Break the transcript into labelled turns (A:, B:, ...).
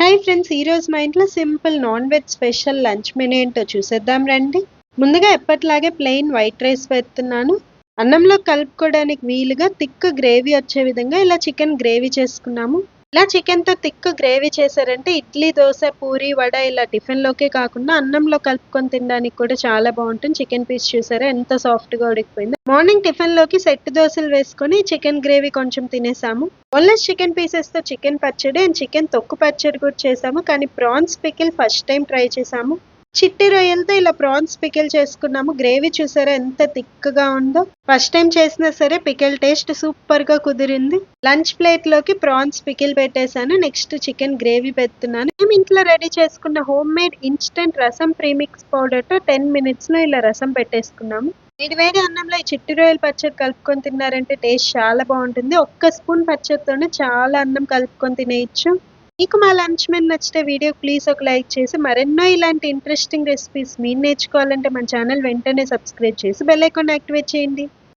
A: Hi friends, ఈరోజు మా ఇంట్లో simple non veg special lunch menu ఏంటో చూసేద్దాం రండి. ముందుగా ఎప్పటిలాగే ప్లెయిన్ వైట్ రైస్ పెడుతున్నాను. అన్నంలో కలుపుకోవడానికి వీలుగా థిక్ గ్రేవీ వచ్చే విధంగా ఇలా చికెన్ గ్రేవీ చేసుకున్నాము. ఇలా చికెన్తో థిక్ గ్రేవీ చేశారంటే ఇడ్లీ, దోశ, పూరి, వడ ఇలా టిఫిన్లోకే కాకుండా అన్నంలో కలుపుకొని తినడానికి కూడా చాలా బాగుంటుంది. చికెన్ పీస్ చూసారా ఎంత సాఫ్ట్గా ఉడికిపోయిందో. మార్నింగ్ టిఫిన్లోకి సెట్ దోశలు వేసుకొని చికెన్ గ్రేవీ కొంచెం తినేసాము. బోన్లెస్ చికెన్ పీసెస్తో చికెన్ పచ్చడి అండ్ చికెన్ తొక్కు పచ్చడి కూడా చేసాము. కానీ prawns pickle first time try చేసాము. చిట్టి రొయ్యలతో ఇలా ప్రాన్స్ పికిల్ చేసుకున్నాము. గ్రేవీ చూసారా ఎంత థిక్గా ఉందో. ఫస్ట్ టైం చేసినా సరే పికిల్ టేస్ట్ సూపర్గా కుదిరింది. లంచ్ ప్లేట్లోకి ప్రాన్స్ పికిల్ పెట్టేశాను. నెక్స్ట్ చికెన్ గ్రేవీ పెడుతున్నాను. మేము ఇంట్లో రెడీ చేసుకున్న హోమ్ మేడ్ ఇన్స్టెంట్ రసం ప్రీమిక్స్ పౌడర్తో 10 minutesలో ఇలా రసం పెట్టేసుకున్నాము. వేడి అన్నంలో ఈ చిట్టి రొయ్యల పచ్చడి కలుపుకొని తిన్నారంటే టేస్ట్ చాలా బాగుంటుంది. ఒక్క స్పూన్ పచ్చడితోనే చాలా అన్నం కలుపుకొని తినేయచ్చు. మీకు మా లంచ్ మెనూ నచ్చితే వీడియో ప్లీజ్ ఒక లైక్ చేసి మరెన్నో ఇలాంటి ఇంట్రెస్టింగ్ రెసిపీస్ మీరు నేర్చుకోవాలంటే మన ఛానల్ వెంటనే సబ్స్క్రైబ్ చేసి బెల్ ఐకాన్ యాక్టివేట్ చేయండి.